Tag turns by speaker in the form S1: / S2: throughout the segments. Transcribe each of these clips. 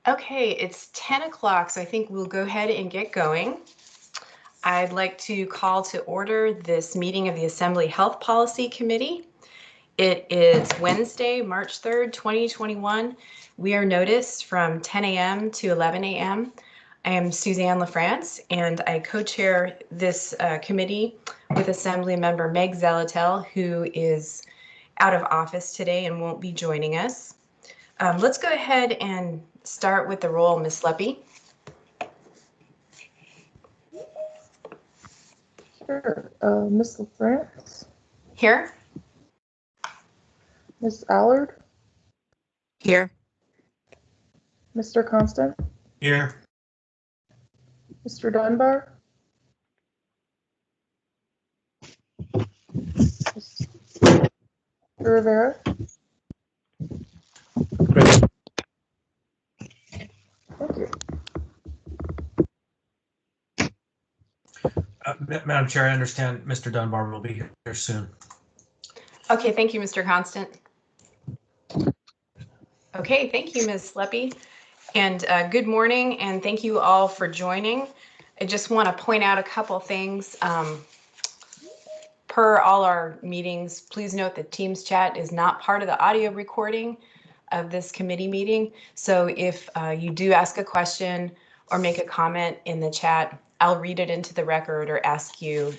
S1: Okay, it's 10 o'clock, so I think we'll go ahead and get going. I'd like to call to order this meeting of the Assembly Health Policy Committee. It is Wednesday, March 3rd, 2021. We are noticed from 10 a.m. to 11 a.m. I am Suzanne LaFrance, and I co-chair this committee with Assembly Member Meg Zelatel, who is out of office today and won't be joining us. Let's go ahead and start with the roll, Ms. Leppy.
S2: Sure. Ms. LaFrance?
S1: Here.
S2: Ms. Allard?
S3: Here.
S2: Mr. Constant?
S4: Here.
S2: Mr. Dunbar? Mr. Rivera?
S4: Ready.
S2: Thank you.
S4: Madam Chair, I understand Mr. Dunbar will be here soon.
S1: Okay, thank you, Mr. Constant. Okay, thank you, Ms. Leppy. And good morning, and thank you all for joining. I just want to point out a couple things. Per all our meetings, please note that Teams chat is not part of the audio recording of this committee meeting. So if you do ask a question or make a comment in the chat, I'll read it into the record or ask you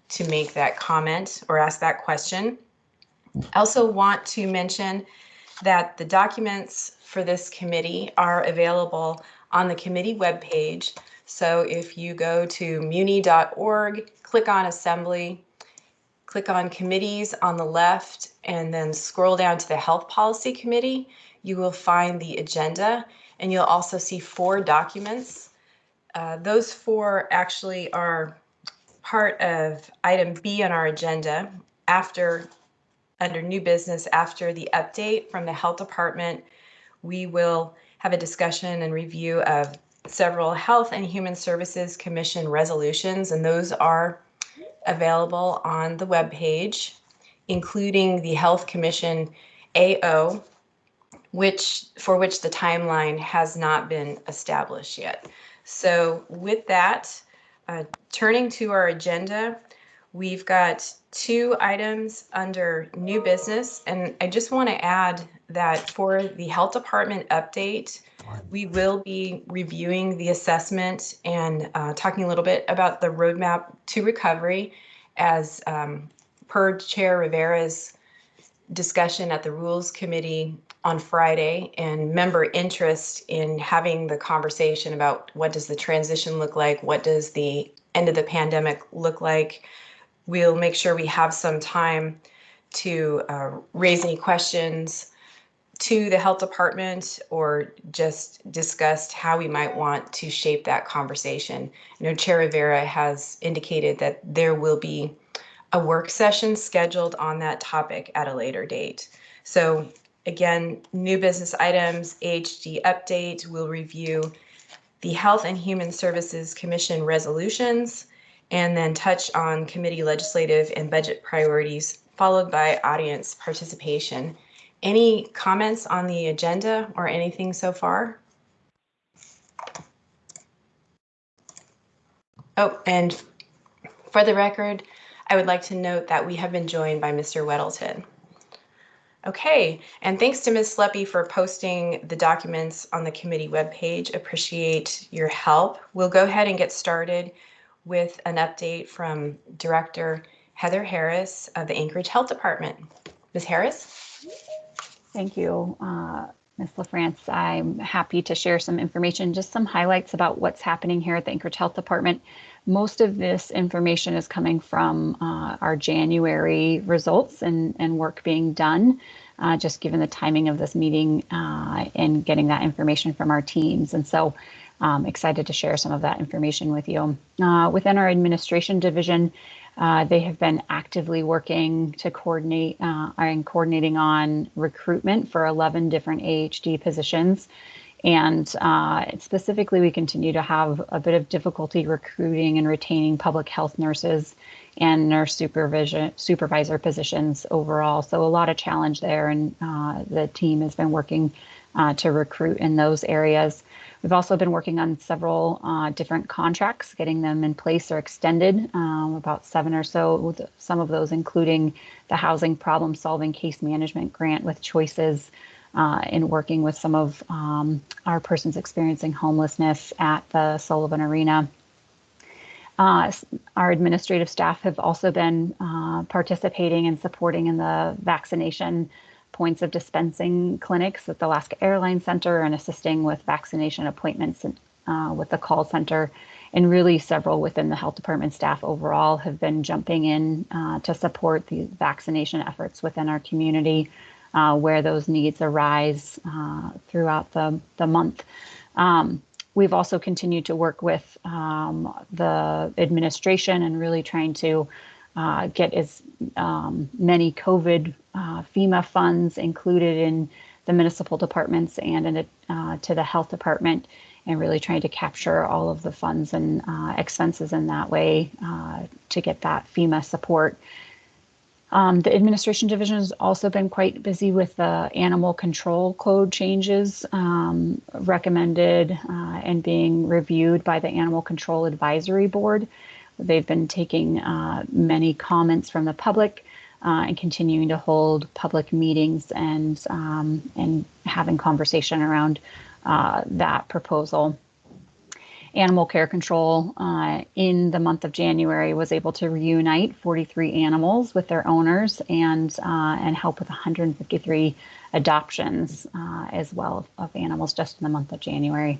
S1: to make that comment or ask that question. I also want to mention that the documents for this committee are available on the committee webpage. So if you go to muni.org, click on Assembly, click on Committees on the left, and then scroll down to the Health Policy Committee, you will find the agenda, and you'll also see 4 documents. Those 4 actually are part of item B on our agenda under new business. After the update from the health department, we will have a discussion and review of several Health and Human Services Commission resolutions, and those are available on the webpage, including the Health Commission AO, for which the timeline has not been established yet. So with that, turning to our agenda, we've got 2 items under new business, and I just want to add that for the health department update, we will be reviewing the assessment and talking a little bit about the roadmap to recovery as per Chair Rivera's discussion at the Rules Committee on Friday, and member interest in having the conversation about what does the transition look like, what does the end of the pandemic look like. We'll make sure we have some time to raise any questions to the health department or just discuss how we might want to shape that conversation. You know, Chair Rivera has indicated that there will be a work session scheduled on that topic at a later date. So again, new business items, AHD update, we'll review the Health and Human Services Commission resolutions, and then touch on committee legislative and budget priorities, followed by audience participation. Any comments on the agenda or anything so far? Oh, and for the record, I would like to note that we have been joined by Mr. Weddleton. Okay, and thanks to Ms. Leppy for posting the documents on the committee webpage. Appreciate your help. We'll go ahead and get started with an update from Director Heather Harris of the Anchorage Health Department. Ms. Harris?
S3: Thank you, Ms. LaFrance. I'm happy to share some information, just some highlights about what's happening here at the Anchorage Health Department. Most of this information is coming from our January results and work being done, just given the timing of this meeting and getting that information from our teams. And so excited to share some of that information with you. Within our administration division, they have been actively working to coordinating on recruitment for 11 different AHD positions. And specifically, we continue to have a bit of difficulty recruiting and retaining public health nurses and nurse supervisor positions overall. So a lot of challenge there, and the team has been working to recruit in those areas. We've also been working on several different contracts, getting them in place or extended, about 7 or so, with some of those including the Housing Problem Solving Case Management Grant with Choices, in working with some of our persons experiencing homelessness at the Sullivan Arena. Our administrative staff have also been participating and supporting in the vaccination points of dispensing clinics at the Alaska Airlines Center and assisting with vaccination appointments with the call center. And really several within the health department staff overall have been jumping in to support the vaccination efforts within our community where those needs arise throughout the month. We've also continued to work with the administration and really trying to get as many COVID FEMA funds included in the municipal departments and to the health department, and really trying to capture all of the funds and expenses in that way to get that FEMA support. The administration division has also been quite busy with the animal control code changes recommended and being reviewed by the Animal Control Advisory Board. They've been taking many comments from the public and continuing to hold public meetings and having conversation around that proposal. Animal Care Control in the month of January was able to reunite 43 animals with their owners and help with 153 adoptions as well of animals just in the month of January.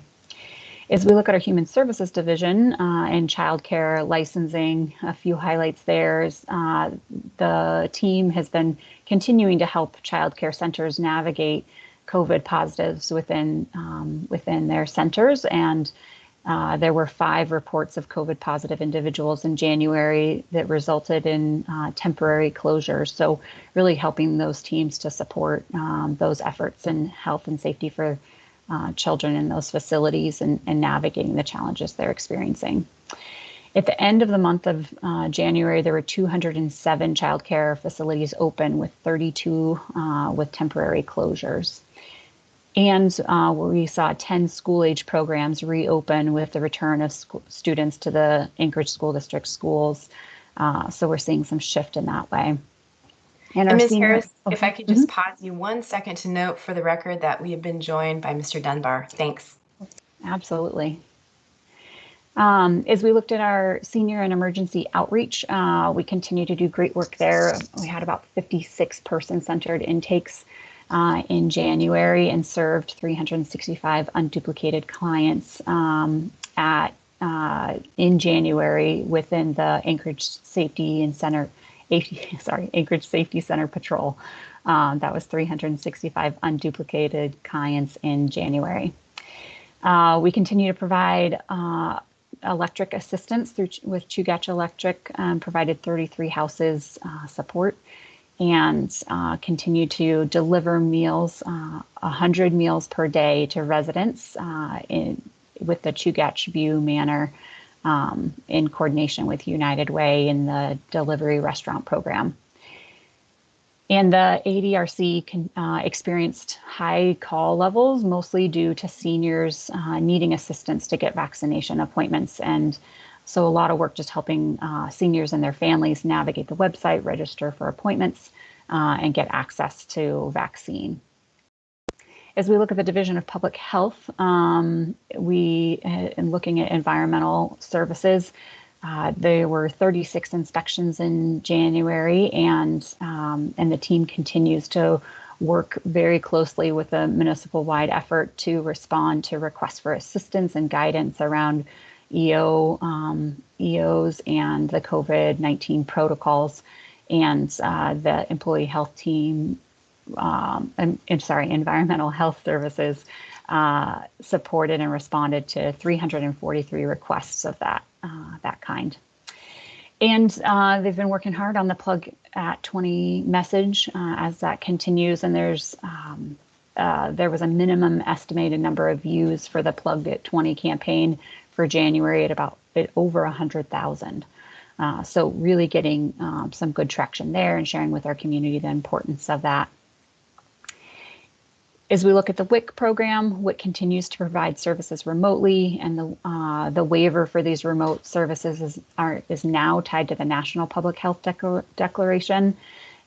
S3: As we look at our Human Services Division and childcare licensing, a few highlights there is the team has been continuing to help childcare centers navigate COVID positives within their centers, and there were 5 reports of COVID positive individuals in January that resulted in temporary closures. So really helping those teams to support those efforts in health and safety for children in those facilities and navigating the challenges they're experiencing. At the end of the month of January, there were 207 childcare facilities open, with 32 with temporary closures. And we saw 10 school-age programs reopen with the return of students to the Anchorage School District schools. So we're seeing some shift in that way.
S1: And Ms. Harris, if I could just pause you 1 second to note for the record that we have been joined by Mr. Dunbar. Thanks.
S3: Absolutely. As we looked at our senior and emergency outreach, we continue to do great work there. We had about 56 person-centered intakes in January and served 365 unduplicated clients in January within the Anchorage Safety Center Patrol. That was 365 unduplicated clients in January. We continue to provide electric assistance with Chugach Electric, provided 33 houses support, and continue to deliver meals, 100 meals per day to residents with the Chugach View Manor in coordination with United Way in the delivery restaurant program. And the ADRC experienced high call levels, mostly due to seniors needing assistance to get vaccination appointments. And so a lot of work just helping seniors and their families navigate the website, register for appointments, and get access to vaccine. As we look at the Division of Public Health, we, in looking at environmental services, there were 36 inspections in January, and the team continues to work very closely with a municipal-wide effort to respond to requests for assistance and guidance around EOs and the COVID-19 protocols, and the employee health team, environmental health services supported and responded to 343 requests of that kind. And they've been working hard on the Plug at 20 message as that continues. And there was a minimum estimated number of views for the Plug at 20 campaign for January at over 100,000. So really getting some good traction there and sharing with our community the importance of that. As we look at the WIC program, WIC continues to provide services remotely, and the waiver for these remote services is now tied to the National Public Health Declaration,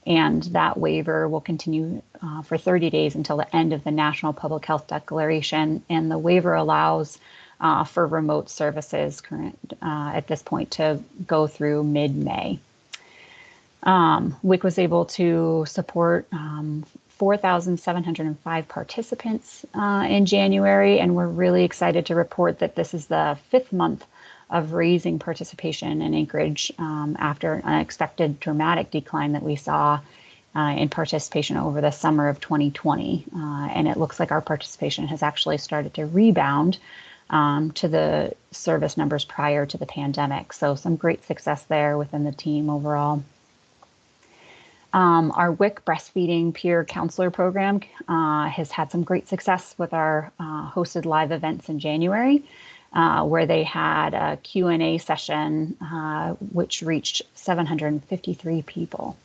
S3: and that waiver will continue for 30 days until the end of the National Public Health Declaration, and the waiver allows for remote services at this point to go through mid-May. WIC was able to support 4,705 participants in January, and we're really excited to report that this is the 5th month of raising participation in Anchorage after an unexpected dramatic decline that we saw in participation over the summer of 2020. And it looks like our participation has actually started to rebound to the service numbers prior to the pandemic. So some great success there within the team overall. Our WIC breastfeeding peer counselor program has had some great success with our hosted live events in January, where they had a Q&A session, which reached 753 people.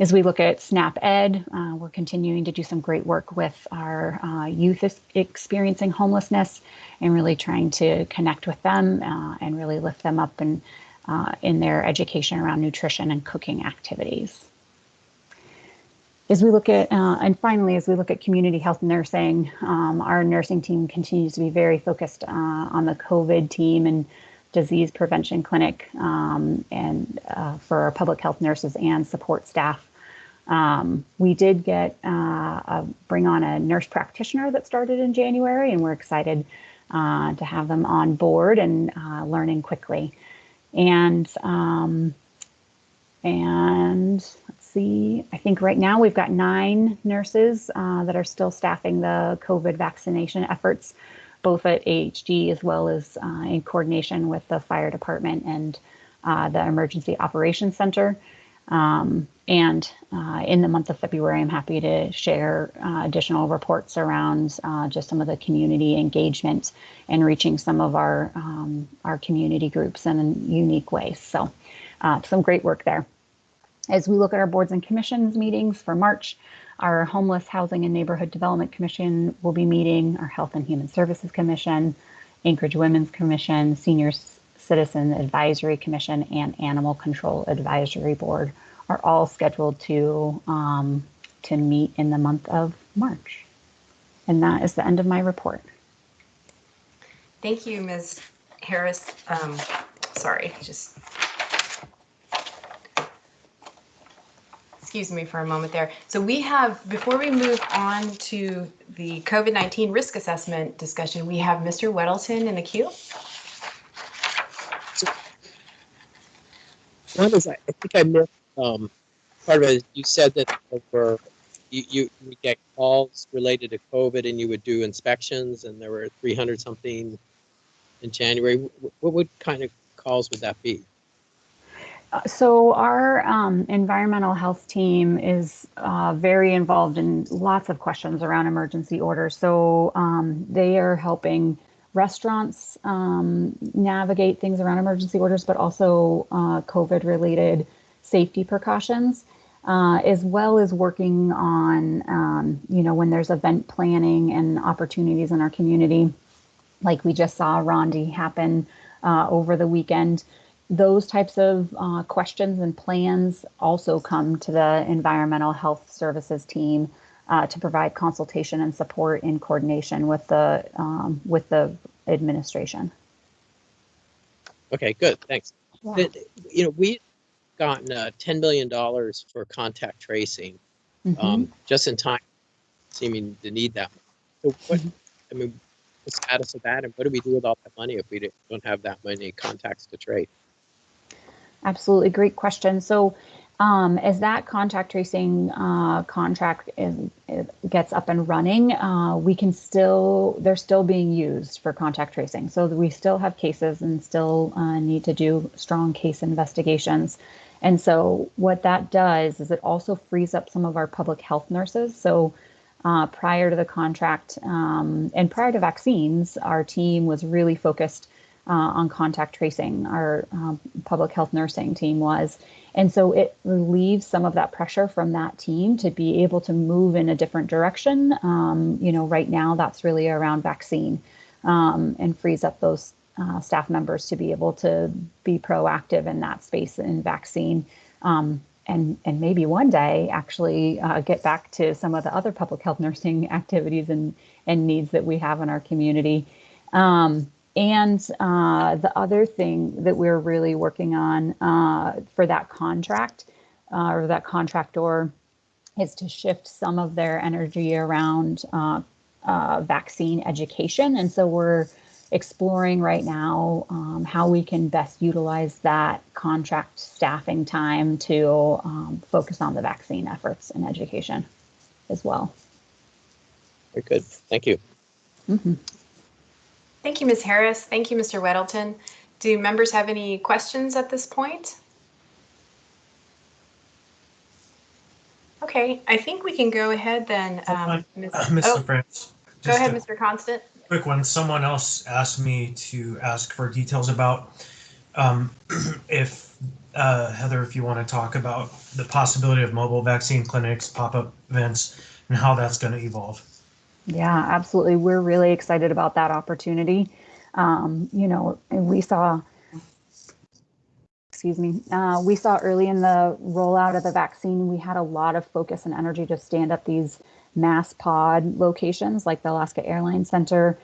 S3: As we look at SNAP Ed, we're continuing to do some great work with our youth experiencing homelessness and really trying to connect with them and really lift them up in their education around nutrition and cooking activities. As we look at, and finally, as we look at community health nursing, our nursing team continues to be very focused on the COVID team and disease prevention clinic and for our public health nurses and support staff. We did get bring on a nurse practitioner that started in January, and we're excited to have them on board and learning quickly. And let's see, I think right now we've got 9 nurses that are still staffing the COVID vaccination efforts, both at AHD as well as in coordination with the fire department and the Emergency Operations Center. And in the month of February, I'm happy to share additional reports around just some of the community engagement and reaching some of our community groups in unique ways. So some great work there. As we look at our boards and commissions meetings for March, our Homeless Housing and Neighborhood Development Commission will be meeting, our Health and Human Services Commission, Anchorage Women's Commission, Senior Citizen Advisory Commission, and Animal Control Advisory Board are all scheduled to meet in the month of March. And that is the end of my report.
S1: Thank you, Ms. Harris. Sorry, just excuse me for a moment there. So we have, before we move on to the COVID-19 risk assessment discussion, we have Mr. Weddleton in the queue.
S5: One is, I think I missed part of it. You said that you would get calls related to COVID and you would do inspections, and there were 300 something in January. What kind of calls would that be?
S3: So our environmental health team is very involved in lots of questions around emergency orders. So they are helping restaurants navigate things around emergency orders, but also COVID-related safety precautions, as well as working on, when there's event planning and opportunities in our community, like we just saw Rondi happen over the weekend. Those types of questions and plans also come to the environmental health services team to provide consultation and support in coordination with the administration.
S5: Okay, good, thanks.
S3: Yeah.
S5: We've gotten $10 million for contact tracing, just in time, seeming to need that. So what, the status of that, and what do we do with all that money if we don't have that many contacts to trace?
S3: Absolutely, great question. So as that contact tracing contract gets up and running, they're still being used for contact tracing. So we still have cases and still need to do strong case investigations. And so what that does is it also frees up some of our public health nurses. So prior to the contract and prior to vaccines, our team was really focused on contact tracing. Our public health nursing team was, And so it relieves some of that pressure from that team to be able to move in a different direction. Right now that's really around vaccine, and frees up those staff members to be able to be proactive in that space in vaccine. And maybe one day actually get back to some of the other public health nursing activities and needs that we have in our community. And the other thing that we're really working on for that contract or that contractor is to shift some of their energy around vaccine education. And so we're exploring right now how we can best utilize that contract staffing time to focus on the vaccine efforts and education as well.
S5: Very good. Thank you.
S3: Mm-hmm.
S1: Thank you, Ms. Harris. Thank you, Mr. Weddleton. Do members have any questions at this point? Okay, I think we can go ahead then.
S4: Ms.
S1: Oh,
S4: LaFrance.
S1: go ahead, Mr. Constant.
S4: Quick one. Someone else asked me to ask for details about if Heather, if you want to talk about the possibility of mobile vaccine clinics, pop-up events, and how that's going to evolve.
S3: Yeah, absolutely. We're really excited about that opportunity. And we saw, we saw early in the rollout of the vaccine, we had a lot of focus and energy to stand up these mass pod locations like the Alaska Airlines Center,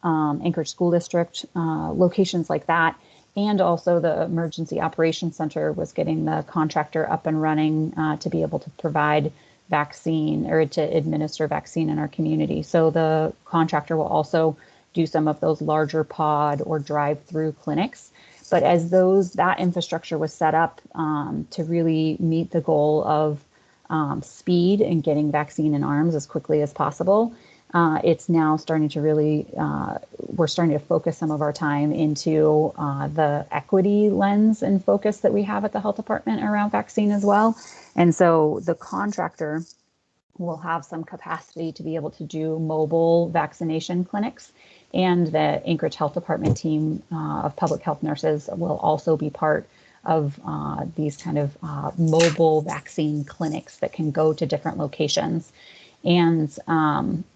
S3: Anchorage School District, locations like that. And also the Emergency Operations Center was getting the contractor up and running to be able to provide vaccine or to administer vaccine in our community. So the contractor will also do some of those larger pod or drive-through clinics. But as that infrastructure was set up to really meet the goal of speed and getting vaccine in arms as quickly as possible, it's now starting to really, we're starting to focus some of our time into the equity lens and focus that we have at the health department around vaccine as well. And so the contractor will have some capacity to be able to do mobile vaccination clinics. And the Anchorage Health Department team of public health nurses will also be part of these kind of mobile vaccine clinics that can go to different locations. And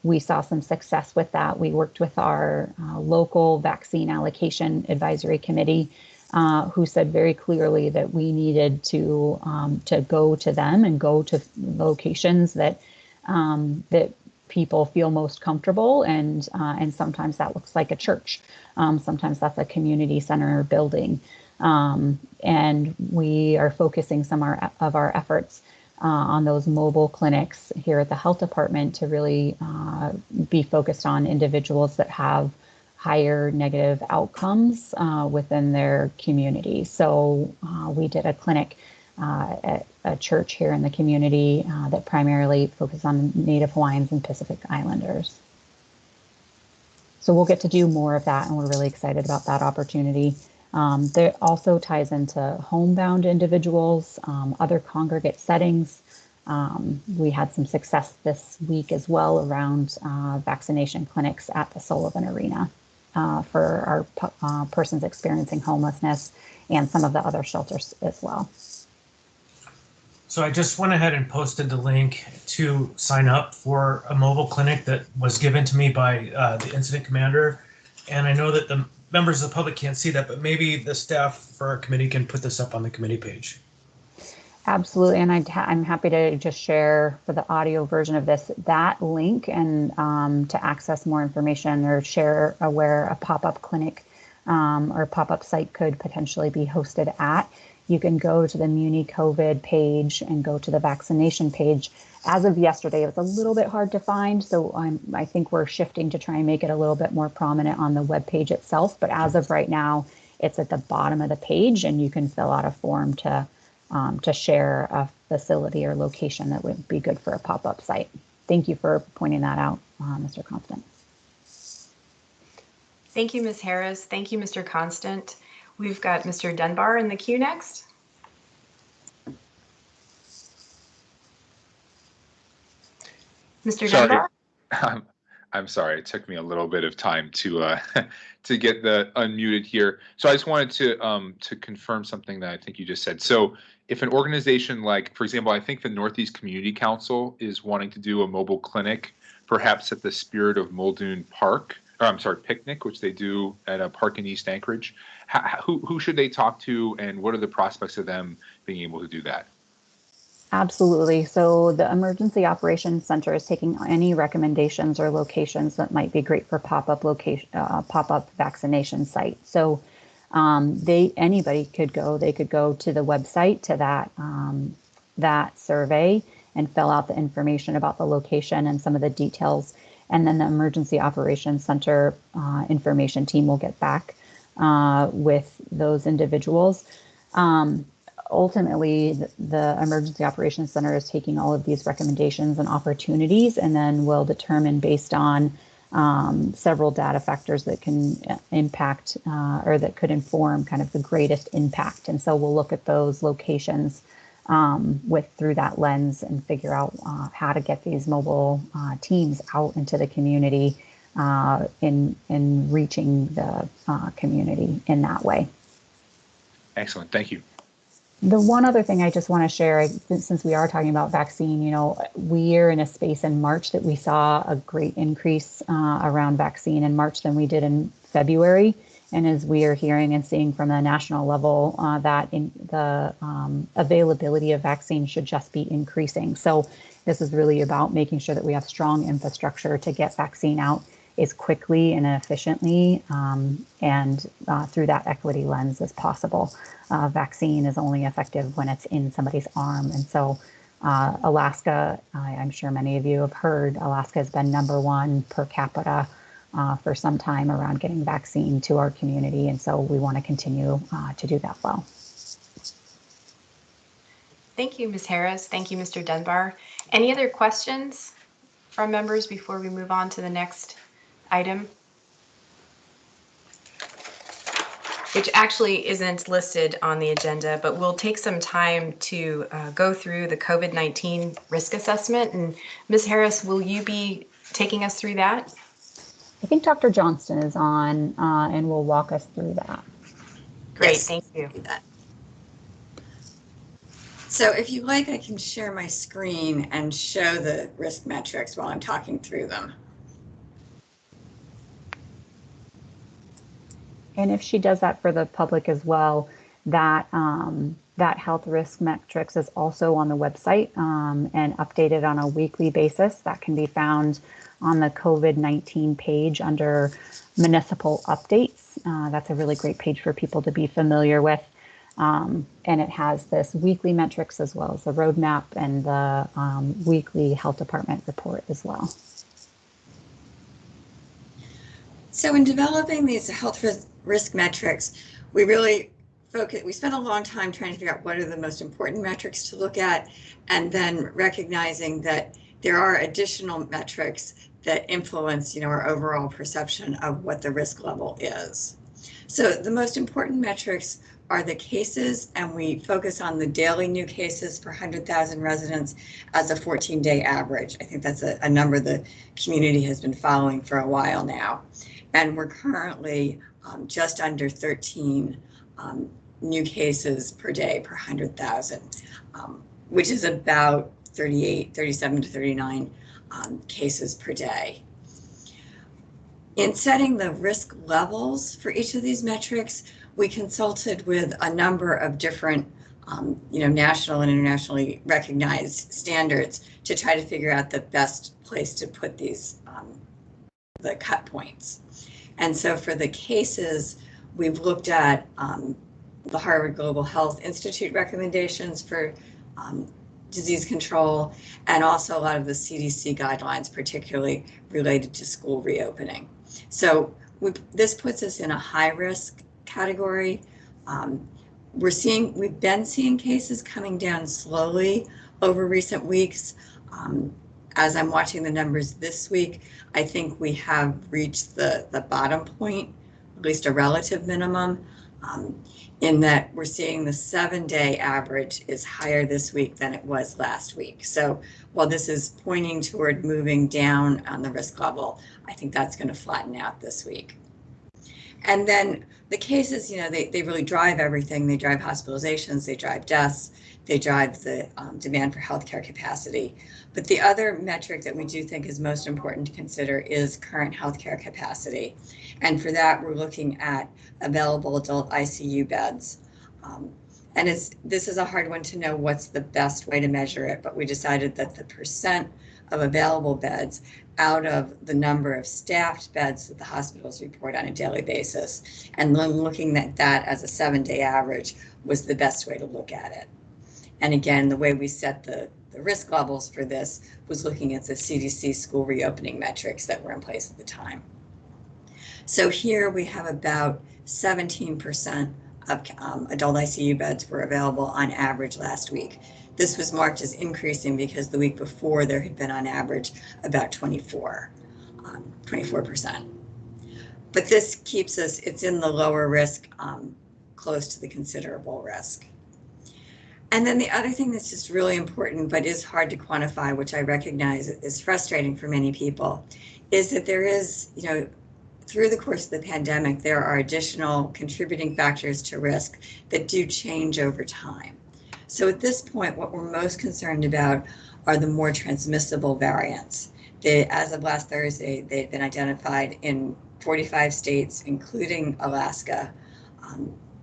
S3: we saw some success with that. We worked with our local vaccine allocation advisory committee, who said very clearly that we needed to go to them and go to locations that that people feel most comfortable, and sometimes that looks like a church, sometimes that's a community center building, and we are focusing some of our efforts on those mobile clinics here at the health department to really be focused on individuals that have higher negative outcomes within their community. So we did a clinic at a church here in the community that primarily focused on Native Hawaiians and Pacific Islanders. So we'll get to do more of that, and we're really excited about that opportunity. That also ties into homebound individuals, other congregate settings. We had some success this week as well around vaccination clinics at the Sullivan Arena for our persons experiencing homelessness and some of the other shelters as well.
S4: So I just went ahead and posted the link to sign up for a mobile clinic that was given to me by the incident commander. And I know that the members of the public can't see that, but maybe the staff for our committee can put this up on the committee page.
S3: Absolutely, and I'm happy to just share for the audio version of this, that link, and to access more information or share where a pop-up clinic or pop-up site could potentially be hosted at. You can go to the Muni COVID page and go to the vaccination page. As of yesterday, it was a little bit hard to find, so I think we're shifting to try and make it a little bit more prominent on the web page itself. But as of right now, it's at the bottom of the page, and you can fill out a form to share a facility or location that would be good for a pop-up site. Thank you for pointing that out, Mr. Constant.
S1: Thank you, Ms. Harris. Thank you, Mr. Constant. We've got Mr. Dunbar in the queue next. Mr.
S6: Sorry.
S1: Dunbar?
S6: I'm sorry, it took me a little bit of time to to get the unmuted here. So I just wanted to confirm something that I think you just said. So if an organization like, for example, I think the Northeast Community Council is wanting to do a mobile clinic, perhaps at the Spirit of Muldoon Park, or I'm sorry, picnic, which they do at a park in East Anchorage. Who should they talk to, and what are the prospects of them being able to do that?
S3: Absolutely. So the Emergency Operations Center is taking any recommendations or locations that might be great for pop-up vaccination sites. So anybody could go. They could go to the website, to that survey, and fill out the information about the location and some of the details. And then the Emergency Operations Center information team will get back with those individuals. Ultimately, the Emergency Operations Center is taking all of these recommendations and opportunities, and then will determine based on several data factors that can impact or that could inform kind of the greatest impact. And so we'll look at those locations through that lens and figure out how to get these mobile teams out into the community in reaching the community in that way.
S6: Excellent. Thank you.
S3: The one other thing I just want to share, since we are talking about vaccine, we're in a space in March that we saw a great increase around vaccine in March than we did in February. And as we are hearing and seeing from the national level, that the availability of vaccine should just be increasing. So this is really about making sure that we have strong infrastructure to get vaccine out as quickly and efficiently and through that equity lens as possible. Vaccine is only effective when it's in somebody's arm. And so Alaska, I'm sure many of you have heard, Alaska has been #1 per capita for some time around getting vaccine to our community. And so we want to continue to do that well.
S1: Thank you, Ms. Harris. Thank you, Mr. Dunbar. Any other questions from members before we move on to the next item, which actually isn't listed on the agenda, but we'll take some time to go through the COVID-19 risk assessment. And Ms. Harris, will you be taking us through that?
S3: I think Dr. Johnston is on and will walk us through that.
S1: Great,
S7: Yes,
S1: thank you.
S7: So if you like, I can share my screen and show the risk metrics while I'm talking through them.
S3: And if she does that for the public as well, that health risk metrics is also on the website and updated on a weekly basis. That can be found on the COVID-19 page under municipal updates. That's a really great page for people to be familiar with. And it has this weekly metrics as well as the roadmap and the weekly health department report as well.
S7: So in developing these health risk metrics, we spent a long time trying to figure out what are the most important metrics to look at, and then recognizing that there are additional metrics that influence, our overall perception of what the risk level is. So the most important metrics are the cases, and we focus on the daily new cases per 100,000 residents as a 14-day average. I think that's a number the community has been following for a while now. And we're currently just under 13 new cases per day per 100,000, which is about 37 to 39 cases per day. In setting the risk levels for each of these metrics, we consulted with a number of different national and internationally recognized standards to try to figure out the best place to put these, the cut points. And so for the cases, we've looked at the Harvard Global Health Institute recommendations for disease control, and also a lot of the CDC guidelines, particularly related to school reopening. So this puts us in a high risk category. We've been seeing cases coming down slowly over recent weeks. As I'm watching the numbers this week, I think we have reached the bottom point, at least a relative minimum. in that we're seeing the 7-day average is higher this week than it was last week. So while this is pointing toward moving down on the risk level, I think that's going to flatten out this week. And then the cases, they really drive everything. They drive hospitalizations, they drive deaths, they drive the demand for healthcare capacity. But the other metric that we do think is most important to consider is current healthcare capacity. And for that, we're looking at available adult ICU beds. And this is a hard one to know what's the best way to measure it, but we decided that the percent of available beds out of the number of staffed beds that the hospitals report on a daily basis, and then looking at that as a 7-day average was the best way to look at it. And again, the way we set the risk levels for this was looking at the CDC school reopening metrics that were in place at the time. So here we have about 17% of adult ICU beds were available on average last week. This was marked as increasing because the week before there had been on average about 24%. But this keeps us, it's in the lower risk, close to the considerable risk. And then the other thing that's just really important, but is hard to quantify, which I recognize is frustrating for many people, is that there is, through the course of the pandemic, there are additional contributing factors to risk that do change over time. So at this point, what we're most concerned about are the more transmissible variants. As of last Thursday, they've been identified in 45 states, including Alaska.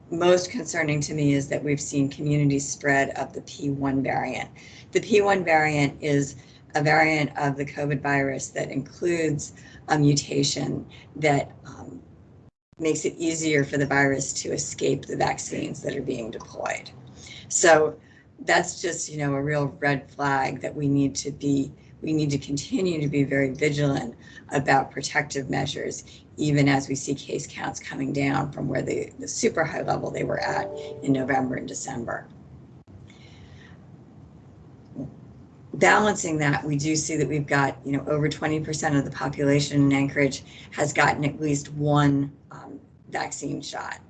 S7: Most concerning to me is that we've seen community spread of the P1 variant. The P1 variant is a variant of the COVID virus that includes a mutation that makes it easier for the virus to escape the vaccines that are being deployed. So that's just, a real red flag that we need to continue to be very vigilant about protective measures, even as we see case counts coming down from where the super high level they were at in November and December. Balancing that, we do see that we've got, over 20% of the population in Anchorage has gotten at least one vaccine shot.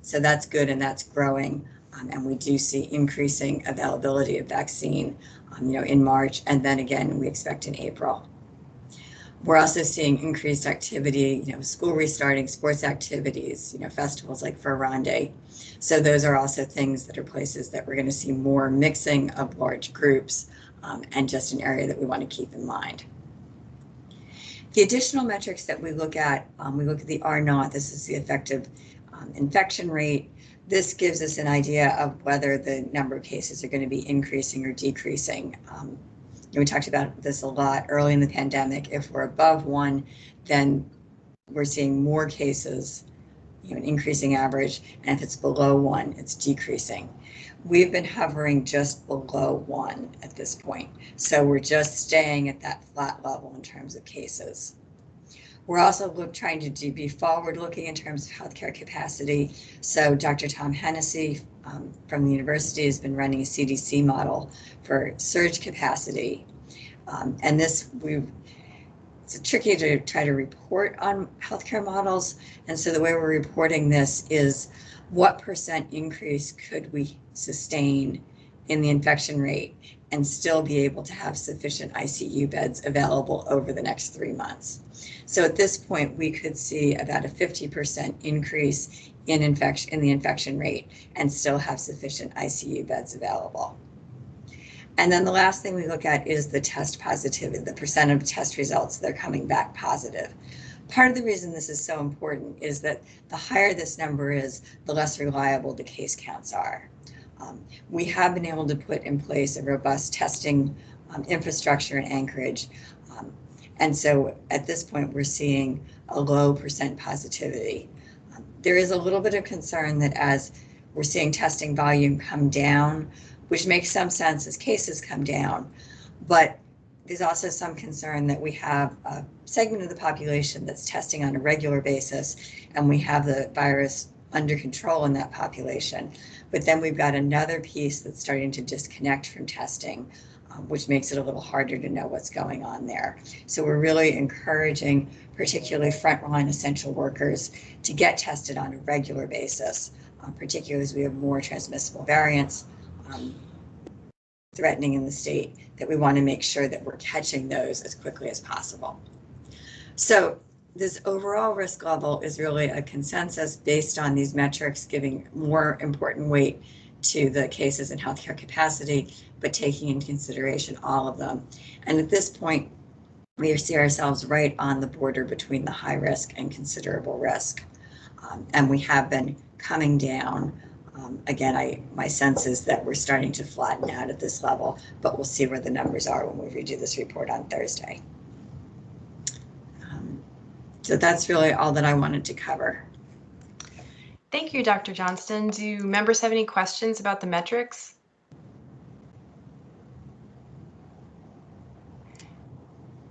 S7: So that's good and that's growing. And we do see increasing availability of vaccine, in March, and then again, we expect in April. We're also seeing increased activity, school restarting, sports activities, festivals like Ferrande. So those are also things that are places that we're going to see more mixing of large groups, and just an area that we want to keep in mind. The additional metrics that we look at the R0, this is the effective infection rate. This gives us an idea of whether the number of cases are going to be increasing or decreasing. We talked about this a lot early in the pandemic. If we're above 1, then we're seeing more cases, an increasing average, and if it's below 1, it's decreasing. We've been hovering just below 1 at this point. So we're just staying at that flat level in terms of cases. We're also trying to be forward-looking in terms of healthcare capacity. So Dr. Tom Hennessy from the university has been running a CDC model for surge capacity. And it's tricky to try to report on healthcare models. And so the way we're reporting this is what percent increase could we sustain in the infection rate and still be able to have sufficient ICU beds available over the next 3 months. So at this point, we could see about a 50% increase in the infection rate and still have sufficient ICU beds available. And then the last thing we look at is the test positivity, the percent of test results that are coming back positive. Part of the reason this is so important is that the higher this number is, the less reliable the case counts are. We have been able to put in place a robust testing infrastructure in Anchorage. And so at this point, we're seeing a low percent positivity. There is a little bit of concern that as we're seeing testing volume come down, which makes some sense as cases come down, but there's also some concern that we have a segment of the population that's testing on a regular basis, and we have the virus under control in that population. But then we've got another piece that's starting to disconnect from testing, which makes it a little harder to know what's going on there. So we're really encouraging particularly frontline essential workers to get tested on a regular basis, particularly as we have more transmissible variants threatening in the state, that we want to make sure that we're catching those as quickly as possible. So this overall risk level is really a consensus based on these metrics, giving more important weight to the cases and healthcare capacity, but taking into consideration all of them. And at this point, we see ourselves right on the border between the high risk and considerable risk. And we have been coming down. Again, my sense is that we're starting to flatten out at this level, but we'll see where the numbers are when we redo this report on Thursday. So that's really all that I wanted to cover.
S1: Thank you, Dr. Johnston. Do members have any questions about the metrics?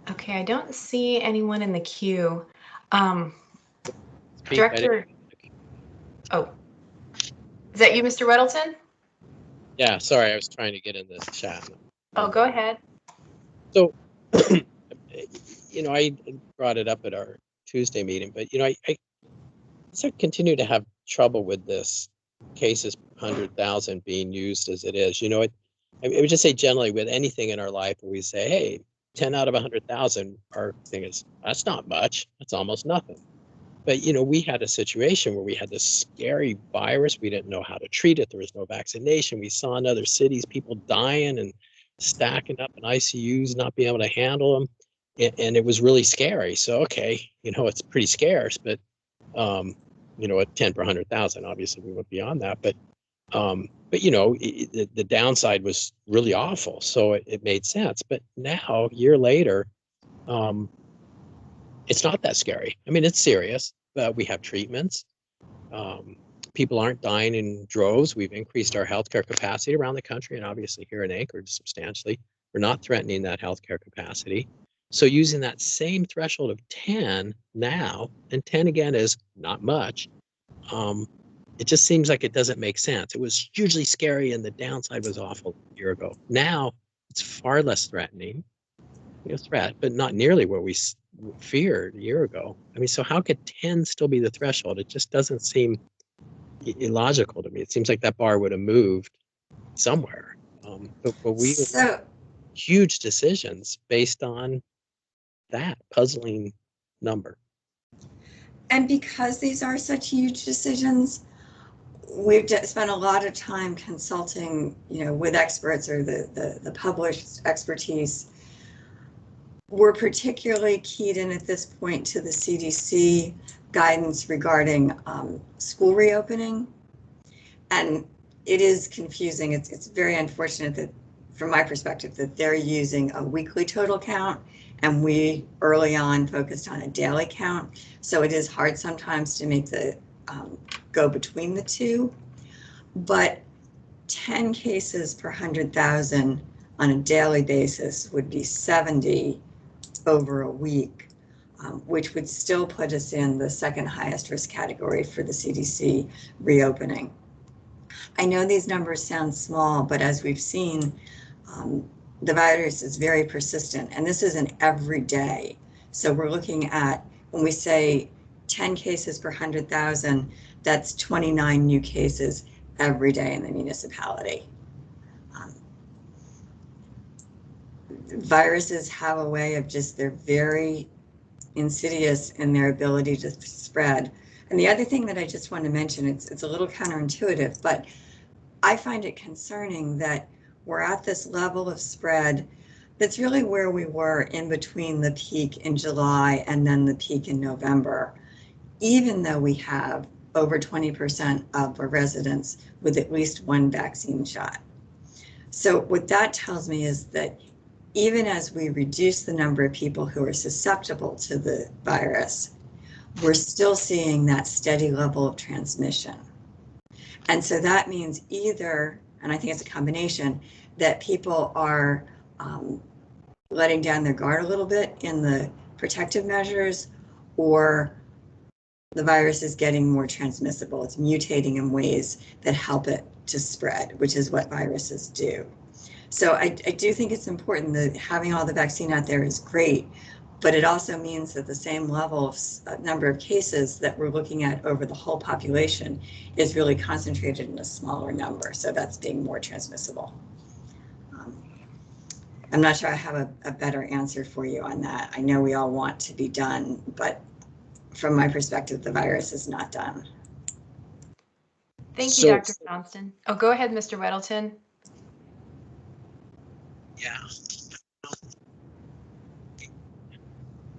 S1: Okay, I don't see anyone in the queue. Director, oh, is that you, Mr. Weddleton?
S5: Yeah, sorry, I was trying to get in this chat.
S1: Oh, go ahead.
S5: So, I brought it up at our Tuesday meeting, but, I continue to have trouble with this cases per 100,000 being used as it is. I would just say generally with anything in our life, we say, hey, 10 out of 100,000, our thing is, that's not much. That's almost nothing. But, we had a situation where we had this scary virus. We didn't know how to treat it. There was no vaccination. We saw in other cities people dying and stacking up in ICUs, not being able to handle them. And it was really scary. So, okay, it's pretty scarce, but, at 10 per 100,000, obviously we went beyond that. But the downside was really awful. So it made sense. But now, a year later, it's not that scary. I mean, it's serious. We have treatments. People aren't dying in droves. We've increased our healthcare capacity around the country, and obviously here in Anchorage substantially. We're not threatening that healthcare capacity. So using that same threshold of 10 now, and 10 again is not much, it just seems like it doesn't make sense. It was hugely scary and the downside was awful a year ago. Now it's far less threatening, threat, but not nearly what we feared a year ago. I mean, so how could 10 still be the threshold? It just doesn't seem illogical to me. It seems like that bar would have moved somewhere. But we have huge decisions based on that puzzling number.
S7: And because these are such huge decisions, we've spent a lot of time consulting, with experts or the published expertise. We're particularly keyed in at this point to the CDC guidance regarding school reopening. And it is confusing. It's very unfortunate that, from my perspective, that they're using a weekly total count, and we early on focused on a daily count. So it is hard sometimes to make the go between the two. But 10 cases per 100,000 on a daily basis would be 70 over a week, which would still put us in the second highest risk category for the CDC reopening. I know these numbers sound small, but as we've seen, the virus is very persistent, and this isn't every day. So we're looking at, when we say 10 cases per 100,000, that's 29 new cases every day in the municipality. Viruses have a way of they're very insidious in their ability to spread. And the other thing that I just want to mention, it's a little counterintuitive, but I find it concerning that we're at this level of spread that's really where we were in between the peak in July and then the peak in November, even though we have over 20% of our residents with at least one vaccine shot. So what that tells me is that even as we reduce the number of people who are susceptible to the virus, we're still seeing that steady level of transmission. And so that means either, and I think it's a combination, that people are letting down their guard a little bit in the protective measures, or the virus is getting more transmissible. It's mutating in ways that help it to spread, which is what viruses do. So I do think it's important that having all the vaccine out there is great, But it also means that the same level of number of cases that we're looking at over the whole population is really concentrated in a smaller number. So that's being more transmissible. I'm not sure I have a better answer for you on that. I know we all want to be done, but from my perspective, the virus is not done.
S1: Thank you,
S5: So-
S1: Dr. Johnston. Oh, go ahead, Mr. Weddleton.
S5: Yeah.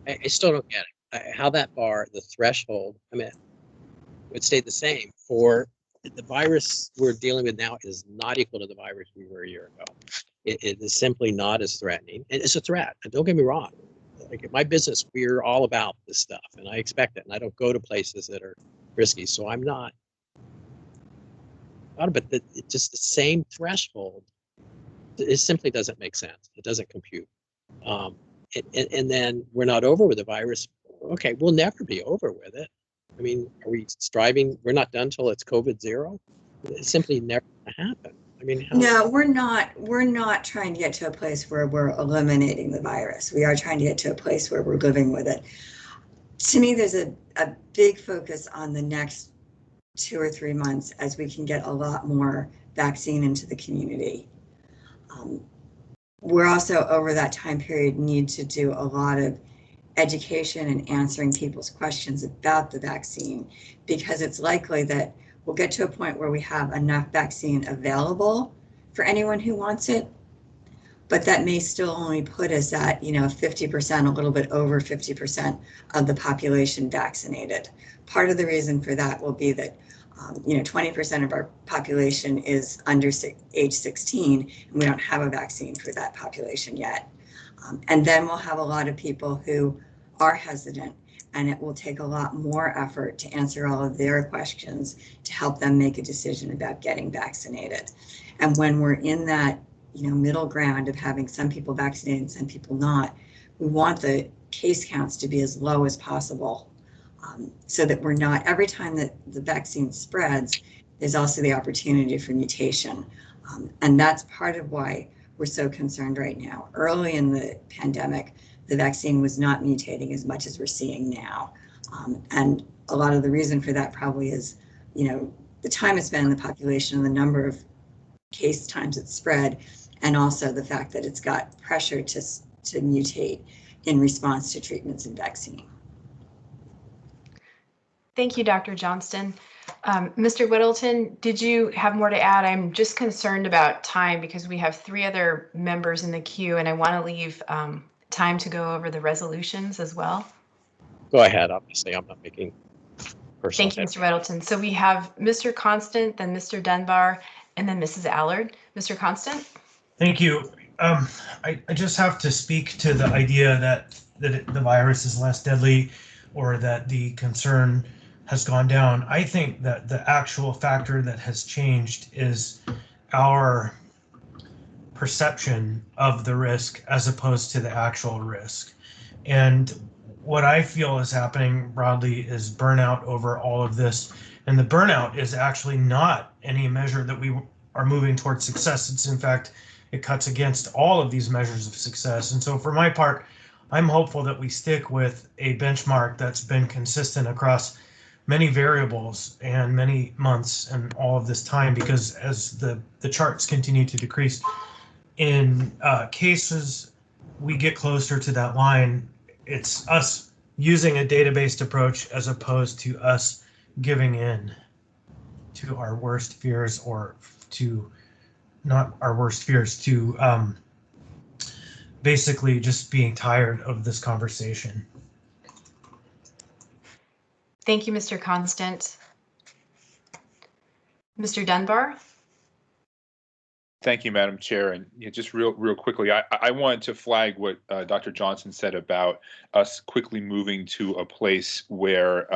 S5: I still don't get it. How that bar, the threshold, I mean, would stay the same for the virus we're dealing with now is not equal to the virus we were a year ago. It is simply not as threatening. And it's a threat. And don't get me wrong. Like in my business, we're all about this stuff, and I expect it. And I don't go to places that are risky, so I'm not. But it's just the same threshold. It simply doesn't make sense. It doesn't compute. And then we're not over with the virus. Okay, we'll never be over with it. I mean, are we striving? We're not done till it's COVID zero. It's simply never going to happen. I mean,
S7: No, we're not trying to get to a place where we're eliminating the virus. We are trying to get to a place where we're living with it. To me, there's a big focus on the next 2 or 3 months as we can get a lot more vaccine into the community. We're also, over that time period, need to do a lot of education and answering people's questions about the vaccine, because it's likely that we'll get to a point where we have enough vaccine available for anyone who wants it, but that may still only put us at 50%, a little bit over 50% of the population vaccinated. Part of the reason for that will be that 20% of our population is under age 16, and we don't have a vaccine for that population yet. And then we'll have a lot of people who are hesitant, and it will take a lot more effort to answer all of their questions to help them make a decision about getting vaccinated. And when we're in that middle ground of having some people vaccinated and some people not, we want the case counts to be as low as possible, so that we're not, every time that the vaccine spreads, there's also the opportunity for mutation. And that's part of why we're so concerned right now. Early in the pandemic, the vaccine was not mutating as much as we're seeing now. And a lot of the reason for that probably is, the time it's been in the population and the number of case times it's spread, and also the fact that it's got pressure to mutate in response to treatments and vaccine.
S1: Thank you, Dr. Johnston. Mr. Whittleton, did you have more to add? I'm just concerned about time because we have 3 other members in the queue, and I want to leave time to go over the resolutions as well.
S5: go ahead. Obviously, I'm not making personal.
S1: Thank you, Mr. Whittleton. So we have Mr. Constant, then Mr. Dunbar, and then Mrs. Allard. Mr. Constant?
S4: Thank you. I just have to speak to the idea that the virus is less deadly, or that the concern has gone down. I think that the actual factor that has changed is our perception of the risk as opposed to the actual risk. And what I feel is happening broadly is burnout over all of this. And the burnout is actually not any measure that we are moving towards success. It's in fact, it cuts against all of these measures of success. And so for my part, I'm hopeful that we stick with a benchmark that's been consistent across many variables and many months and all of this time, because as the charts continue to decrease in cases, we get closer to that line. It's us using a data-based approach as opposed to us giving in to our worst fears, or to not our worst fears, to basically just being tired of this conversation.
S1: Thank you, Mr. Constant. Mr. Dunbar?
S6: Thank you, Madam Chair. And just real quickly, I wanted to flag what Dr. Johnson said about us quickly moving to a place where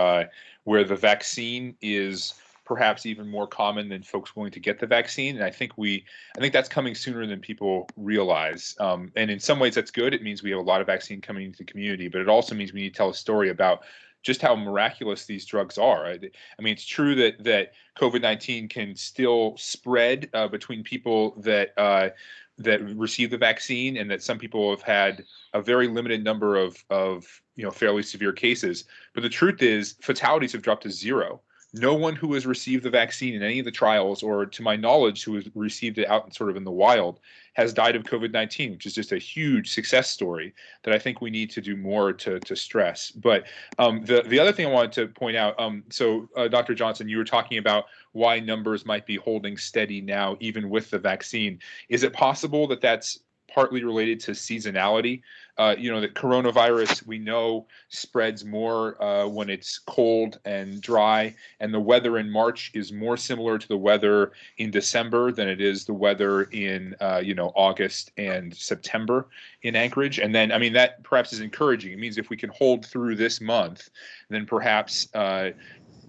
S6: the vaccine is perhaps even more common than folks going to get the vaccine. And I think that's coming sooner than people realize. And in some ways that's good. It means we have a lot of vaccine coming into the community, but it also means we need to tell a story about just how miraculous these drugs are. I mean, it's true that COVID-19 can still spread between people that that receive the vaccine, and that some people have had a very limited number of fairly severe cases. But the truth is, fatalities have dropped to zero. No one who has received the vaccine in any of the trials, or to my knowledge, who has received it out sort of in the wild, has died of COVID-19, which is just a huge success story that I think we need to do more to stress. But the other thing I wanted to point out, so Dr. Johnson, you were talking about why numbers might be holding steady now, even with the vaccine. Is it possible that that's partly related to seasonality? That coronavirus, we know, spreads more when it's cold and dry, and the weather in March is more similar to the weather in December than it is the weather in August and September in Anchorage. And then, I mean, that perhaps is encouraging. It means if we can hold through this month, then perhaps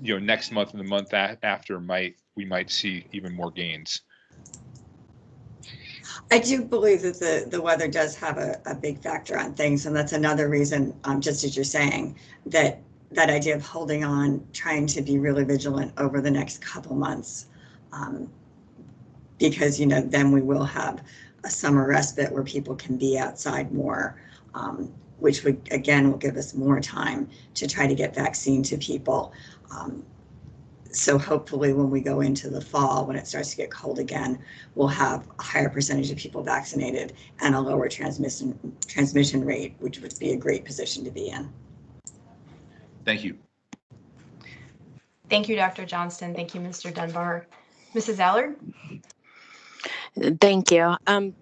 S6: next month and the month after we might see even more gains.
S7: I do believe that the weather does have a big factor on things, and that's another reason, just as you're saying, that idea of holding on, trying to be really vigilant over the next couple months, because then we will have a summer respite where people can be outside more, which will give us more time to try to get vaccine to people. So hopefully when we go into the fall, when it starts to get cold again, we'll have a higher percentage of people vaccinated and a lower transmission rate, which would be a great position to be in.
S6: Thank you.
S1: Thank you, Dr. Johnston. Thank you, Mr. Dunbar. Mrs. Allard?
S8: Thank you.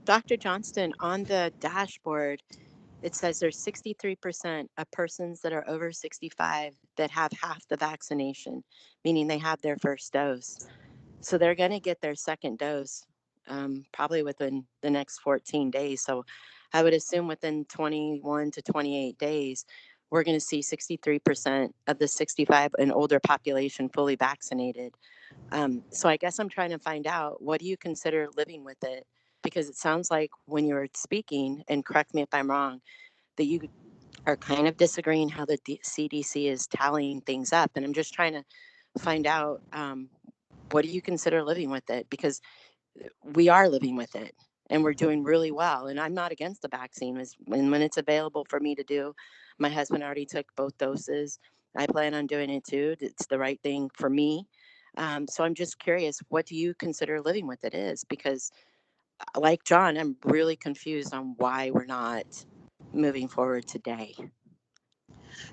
S8: Dr. Johnston, on the dashboard, it says there's 63% of persons that are over 65 that have half the vaccination, meaning they have their first dose. So they're going to get their second dose probably within the next 14 days. So I would assume within 21 to 28 days, we're going to see 63% of the 65 and older population fully vaccinated. So I guess I'm trying to find out, what do you consider living with it? Because it sounds like when you were speaking, and correct me if I'm wrong, that you are kind of disagreeing how the CDC is tallying things up. And I'm just trying to find out, what do you consider living with it? Because we are living with it and we're doing really well. And I'm not against the vaccine. When it's available for me to do, my husband already took both doses. I plan on doing it too. It's the right thing for me. So I'm just curious, what do you consider living with it is? Because like John, I'm really confused on why we're not moving forward today.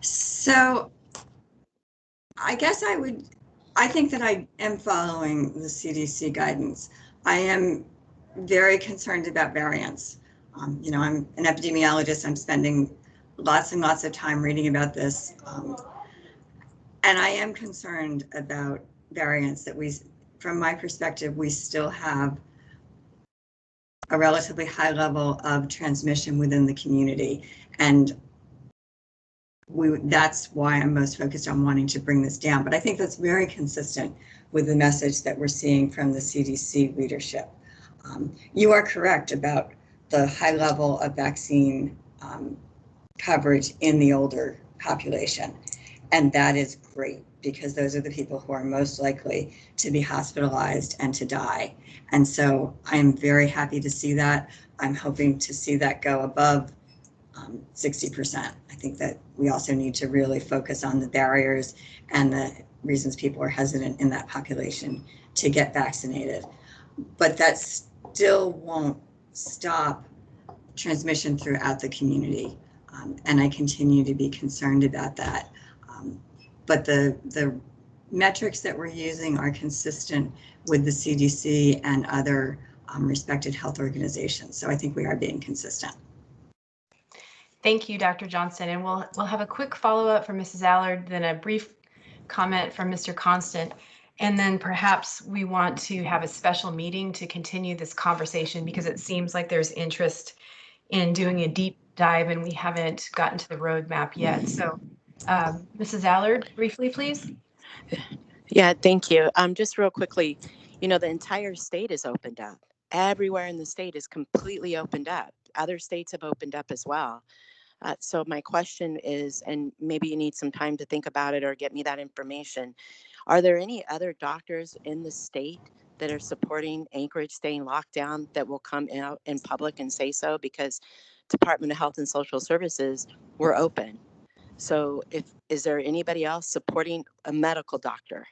S7: So I guess I think that I am following the CDC guidance. I am very concerned about variants. I'm an epidemiologist. I'm spending lots and lots of time reading about this. And I am concerned about variants that from my perspective, we still have a relatively high level of transmission within the community. And that's why I'm most focused on wanting to bring this down. But I think that's very consistent with the message that we're seeing from the CDC leadership. You are correct about the high level of vaccine coverage in the older population. And that is great, because those are the people who are most likely to be hospitalized and to die. And so I'm very happy to see that. I'm hoping to see that go above 60%. I think that we also need to really focus on the barriers and the reasons people are hesitant in that population to get vaccinated. But that still won't stop transmission throughout the community. And I continue to be concerned about that. But the metrics that we're using are consistent with the CDC and other respected health organizations. So I think we are being consistent.
S1: Thank you, Dr. Johnston. And we'll have a quick follow-up from Mrs. Allard, then a brief comment from Mr. Constant. And then perhaps we want to have a special meeting to continue this conversation, because it seems like there's interest in doing a deep dive and we haven't gotten to the roadmap yet. So Mrs. Allard, briefly, please.
S8: Yeah, thank you. Just real quickly, the entire state is opened up. Everywhere in the state is completely opened up. Other states have opened up as well. So my question is, and maybe you need some time to think about it or get me that information, are there any other doctors in the state that are supporting Anchorage staying locked down that will come out in public and say so, because Department of Health and Social Services, we're open. So is there anybody else supporting, a medical doctor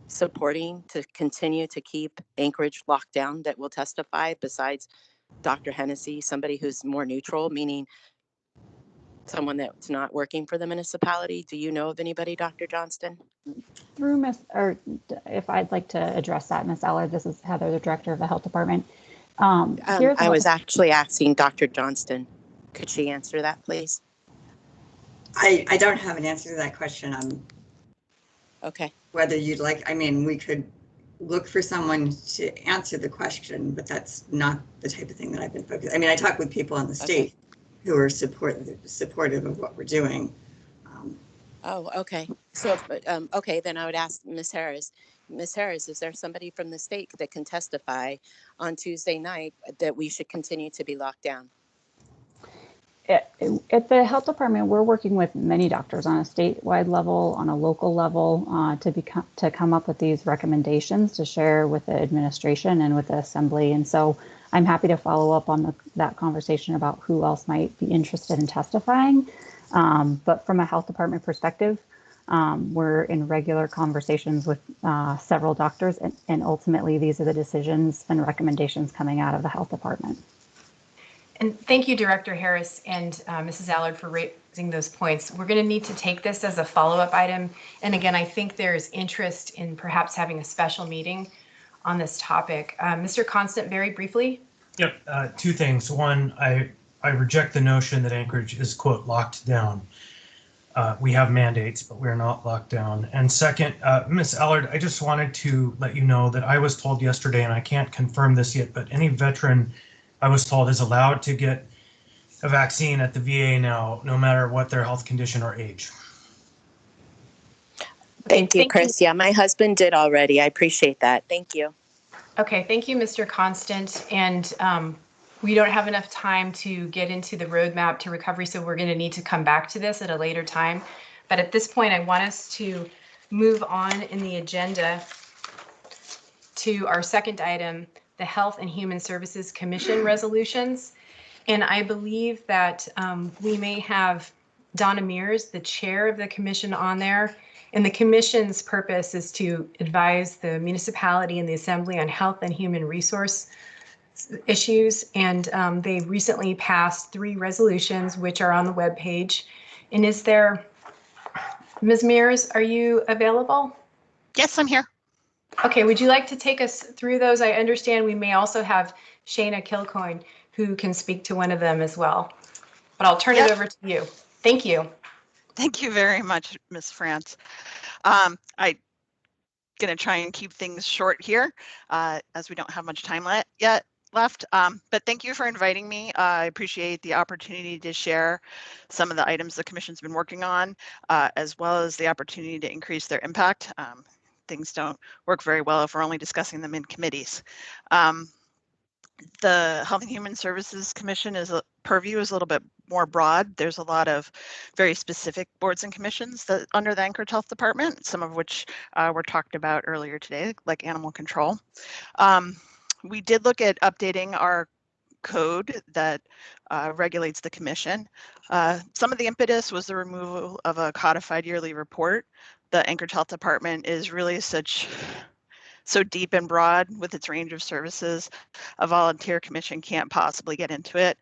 S8: supporting to continue to keep Anchorage locked down that will testify besides Dr. Hennessy, somebody who's more neutral, meaning someone that's not working for the municipality? Do you know of anybody, Dr. Johnston?
S3: Through if I'd like to address that, Ms. Allard, this is Heather, the director of the health department.
S8: I was actually asking Dr. Johnston. Could she answer that, please?
S7: I don't have an answer to that question.
S8: Okay.
S7: Whether you'd like, I mean, we could look for someone to answer the question, but that's not the type of thing that I've been focused. I mean, I talk with people in the state who are supportive of what we're doing.
S8: Oh, okay. So, okay, then I would ask Ms. Harris. Ms. Harris, is there somebody from the state that can testify on Tuesday night that we should continue to be locked down?
S3: At the health department, we're working with many doctors on a statewide level, on a local level, to come up with these recommendations to share with the administration and with the assembly. And so I'm happy to follow up on that conversation about who else might be interested in testifying. But from a health department perspective, we're in regular conversations with several doctors, and ultimately these are the decisions and recommendations coming out of the health department.
S1: And thank you, Director Harris and Mrs. Allard, for raising those points. We're going to need to take this as a follow-up item. And again, I think there's interest in perhaps having a special meeting on this topic. Mr. Constant, very briefly.
S4: Yep, two things. One, I reject the notion that Anchorage is, quote, locked down. We have mandates, but we're not locked down. And second, Ms. Allard, I just wanted to let you know that I was told yesterday, and I can't confirm this yet, but any veteran, I was told, is allowed to get a vaccine at the VA now, no matter what their health condition or age.
S8: Thank you, Chris. Yeah, my husband did already. I appreciate that. Thank you.
S1: Okay, thank you, Mr. Constant. And we don't have enough time to get into the roadmap to recovery, so we're going to need to come back to this at a later time. But at this point, I want us to move on in the agenda to our second item, the Health and Human Services Commission resolutions. And I believe that we may have Donna Mears, the chair of the commission, on there. And the commission's purpose is to advise the municipality and the assembly on health and human resource issues. And they recently passed 3 resolutions, which are on the webpage. And is there, Ms. Mears, are you available?
S9: Yes, I'm here.
S1: Okay, would you like to take us through those? I understand we may also have Shayna Kilcoyne who can speak to one of them as well, but I'll turn it over to you. Thank you.
S9: Thank you very much, Ms. France. I'm going to try and keep things short here as we don't have much time left. But thank you for inviting me. I appreciate the opportunity to share some of the items the Commission's been working on, as well as the opportunity to increase their impact. Things don't work very well if we're only discussing them in committees. The Health and Human Services Commission purview is a little bit more broad. There's a lot of very specific boards and commissions that under the Anchorage Health Department, some of which were talked about earlier today, like animal control. We did look at updating our code that regulates the commission. Some of the impetus was the removal of a codified yearly report. The Anchorage Health Department is really so deep and broad with its range of services, a volunteer commission can't possibly get into it.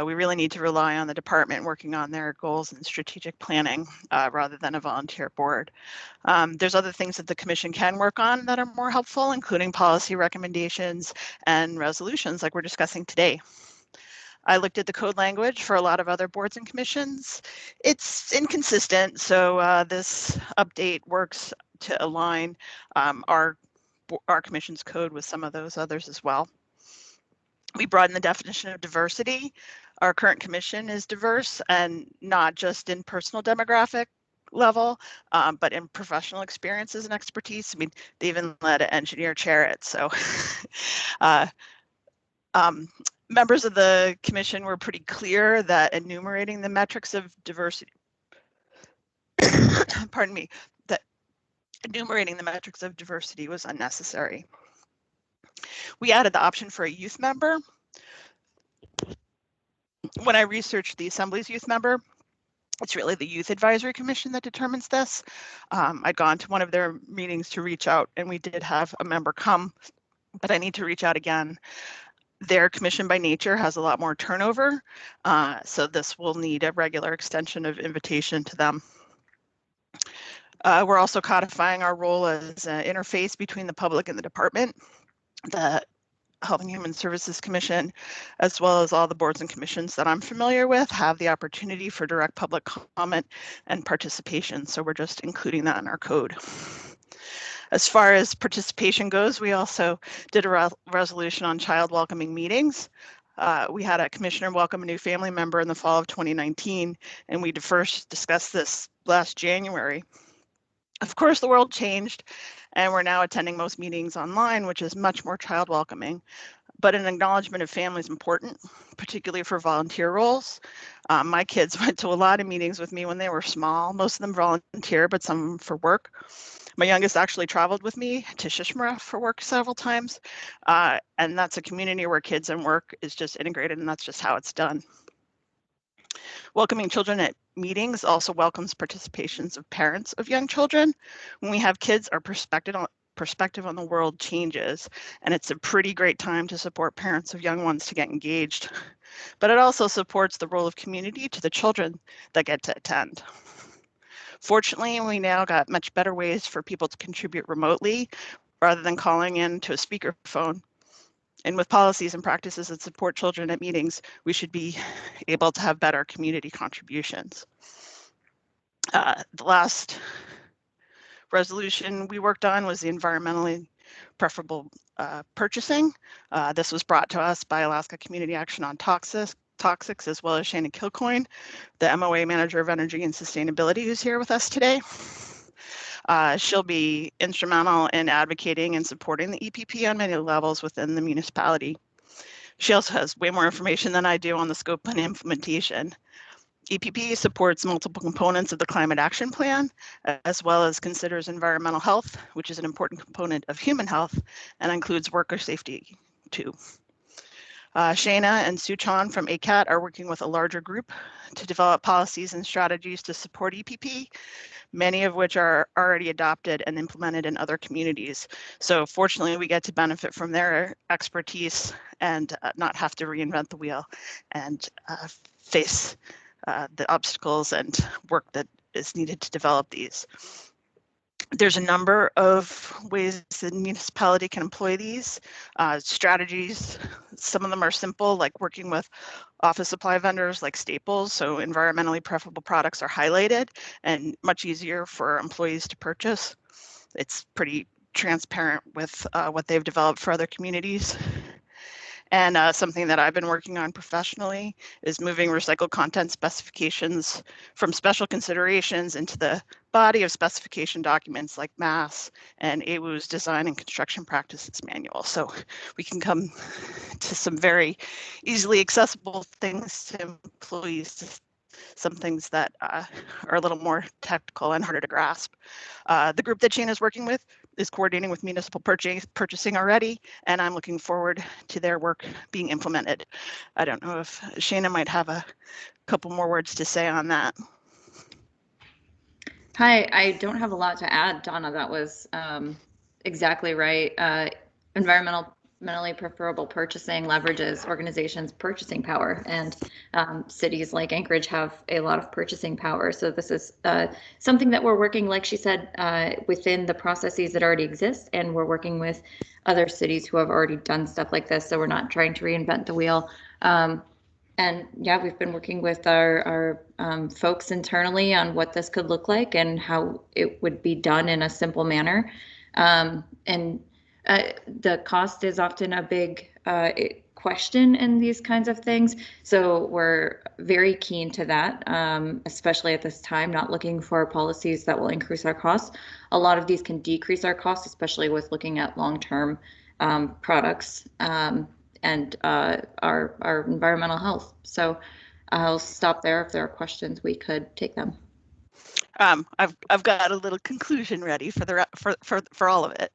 S9: We really need to rely on the department working on their goals and strategic planning rather than a volunteer board. There's other things that the commission can work on that are more helpful, including policy recommendations and resolutions like we're discussing today. I looked at the code language for a lot of other boards and commissions. It's inconsistent, so this update works to align our commission's code with some of those others as well. We broaden the definition of diversity. Our current commission is diverse, and not just in personal demographic level, but in professional experiences and expertise. I mean, they even let an engineer chair it. So members of the commission were pretty clear that enumerating the metrics of diversity, pardon me, that enumerating the metrics of diversity was unnecessary. We added the option for a youth member. When I researched the Assembly's youth member, it's really the Youth Advisory Commission that determines this. I'd gone to one of their meetings to reach out, and we did have a member come, but I need to reach out again. Their commission by nature has a lot more turnover, so this will need a regular extension of invitation to them. We're also codifying our role as an interface between the public and the department. The Health and Human Services Commission, as well as all the boards and commissions that I'm familiar with, have the opportunity for direct public comment and participation. So we're just including that in our code. As far as participation goes, we also did a resolution on child welcoming meetings. We had a commissioner welcome a new family member in the fall of 2019, and we first discussed this last January. Of course, the world changed, and we're now attending most meetings online, which is much more child welcoming. But an acknowledgement of family is important, particularly for volunteer roles. My kids went to a lot of meetings with me when they were small, most of them volunteer, but some for work. My youngest actually traveled with me to Shishmara for work several times. And that's a community where kids and work is just integrated, and that's just how it's done. Welcoming children at meetings also welcomes participations of parents of young children. When we have kids, our perspective on the world changes, and it's a pretty great time to support parents of young ones to get engaged. But it also supports the role of community to the children that get to attend. Fortunately, we now got much better ways for people to contribute remotely rather than calling in to a speakerphone. And with policies and practices that support children at meetings, we should be able to have better community contributions. The last resolution we worked on was the environmentally preferable purchasing. This was brought to us by Alaska Community Action on Toxics, as well as Shannon Kilcoyne, the MOA Manager of Energy and Sustainability, who's here with us today. She'll be instrumental in advocating and supporting the EPP on many levels within the municipality. She also has way more information than I do on the scope and implementation. EPP supports multiple components of the Climate Action Plan, as well as considers environmental health, which is an important component of human health, and includes worker safety too. Shana and Suchan from ACAT are working with a larger group to develop policies and strategies to support EPP, many of which are already adopted and implemented in other communities. So fortunately, we get to benefit from their expertise and not have to reinvent the wheel and face the obstacles and work that is needed to develop these. There's a number of ways the municipality can employ these strategies. Some of them are simple, like working with office supply vendors like Staples, so environmentally preferable products are highlighted and much easier for employees to purchase. It's pretty transparent with what they've developed for other communities. And something that I've been working on professionally is moving recycled content specifications from special considerations into the body of specification documents like MASS and AWU's Design and Construction Practices Manual. So we can come to some very easily accessible things to employees, some things that are a little more technical and harder to grasp. The group that Shane is working with is coordinating with municipal purchasing already, and I'm looking forward to their work being implemented. I don't know if Shana might have a couple more words to say on that.
S10: Hi, I don't have a lot to add, Donna. That was exactly right. Environmentally preferable purchasing leverages organizations' purchasing power, and cities like Anchorage have a lot of purchasing power. So this is something that we're working, like she said, within the processes that already exist, and we're working with other cities who have already done stuff like this. So we're not trying to reinvent the wheel. And yeah, we've been working with our folks internally on what this could look like and how it would be done in a simple manner. The cost is often a big question in these kinds of things. So we're very keen to that, especially at this time, not looking for policies that will increase our costs. A lot of these can decrease our costs, especially with looking at long-term products and our environmental health. So I'll stop there. If there are questions, we could take them.
S9: I've got a little conclusion ready for all of it.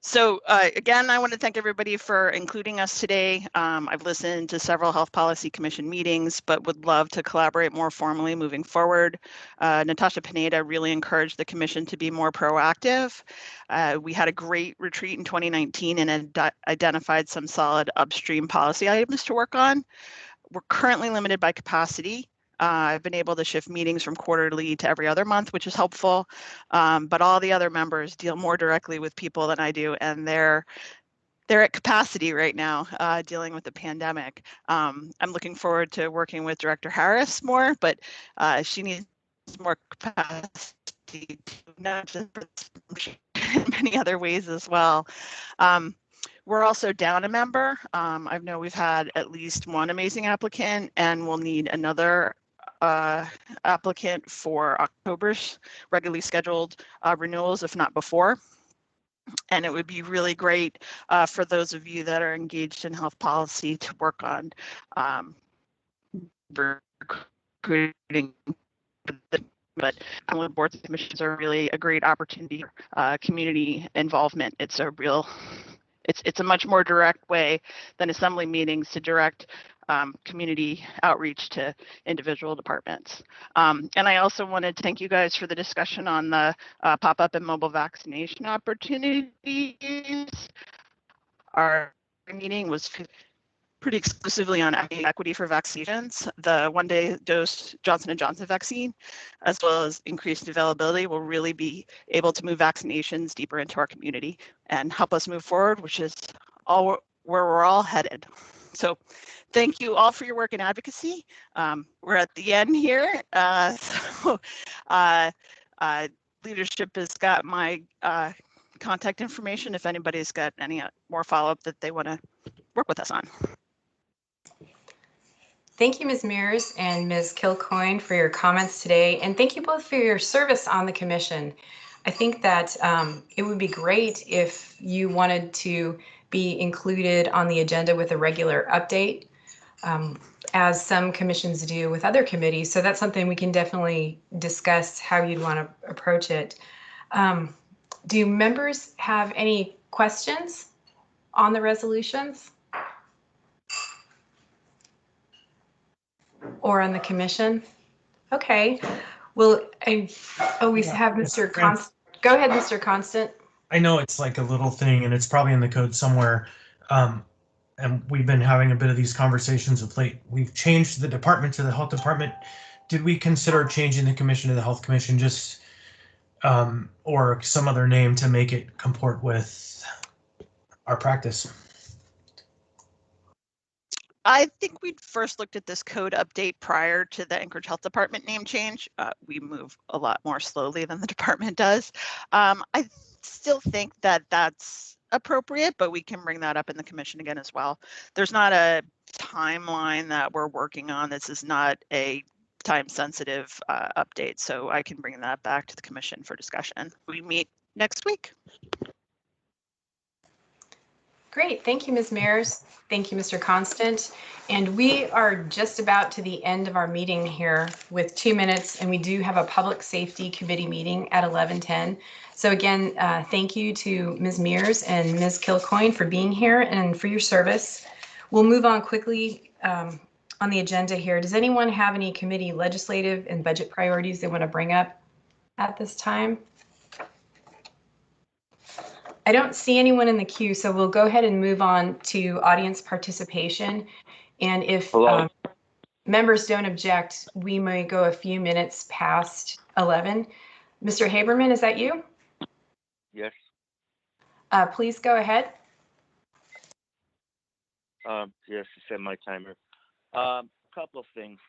S9: So again, I want to thank everybody for including us today. I've listened to several Health Policy Commission meetings, but would love to collaborate more formally moving forward. Natasha Pineda really encouraged the Commission to be more proactive. We had a great retreat in 2019 and identified some solid upstream policy items to work on. We're currently limited by capacity. I've been able to shift meetings from quarterly to every other month, which is helpful. But all the other members deal more directly with people than I do, and they're at capacity right now, dealing with the pandemic. I'm looking forward to working with Director Harris more, but she needs more capacity, not just in many other ways as well. We're also down a member. I know we've had at least one amazing applicant, and we'll need another applicant for October's regularly scheduled renewals, if not before. And it would be really great for those of you that are engaged in health policy to work on recruiting. But boards and commissions are really a great opportunity for community involvement. It's a real, it's a much more direct way than assembly meetings to direct community outreach to individual departments. And I also wanted to thank you guys for the discussion on the pop-up and mobile vaccination opportunities. Our meeting was pretty exclusively on equity for vaccinations. The one-day dose Johnson & Johnson vaccine, as well as increased availability, will really be able to move vaccinations deeper into our community and help us move forward, which is all where we're all headed. So thank you all for your work in advocacy. We're at the end here. Leadership has got my contact information if anybody's got any more follow-up that they want to work with us on.
S1: Thank you, Ms. Mears and Ms. Kilcoyne, for your comments today. And thank you both for your service on the commission. I think that it would be great if you wanted to be included on the agenda with a regular update, as some commissions do with other committees. So that's something we can definitely discuss how you'd want to approach it. Do members have any questions on the resolutions or on the commission? Okay. Well, we have Mr. Constant. Go ahead, Mr. Constant.
S4: I know it's like a little thing and it's probably in the code somewhere. And we've been having a bit of these conversations of late. We've changed the department to the health department. Did we consider changing the commission to the health commission, just or some other name to make it comport with our practice?
S9: I think we'd first looked at this code update prior to the Anchorage Health Department name change. We move a lot more slowly than the department does. I still think that that's appropriate, but we can bring that up in the commission again as well. There's not a timeline that we're working on. This is not a time-sensitive update, so I can bring that back to the commission for discussion. We meet next week.
S1: Great. Thank you, Ms. Mears. Thank you, Mr. Constant. And we are just about to the end of our meeting here with 2 minutes, and we do have a Public Safety Committee meeting at 11:10. So again, thank you to Ms. Mears and Ms. Kilcoyne for being here and for your service. We'll move on quickly on the agenda here. Does anyone have any committee legislative and budget priorities they want to bring up at this time? I don't see anyone in the queue, so we'll go ahead and move on to audience participation. And if members don't object, we may go a few minutes past 11. Mr. Haberman, is that you?
S11: Yes.
S1: Please go ahead.
S11: Yes, I set my timer. A couple of things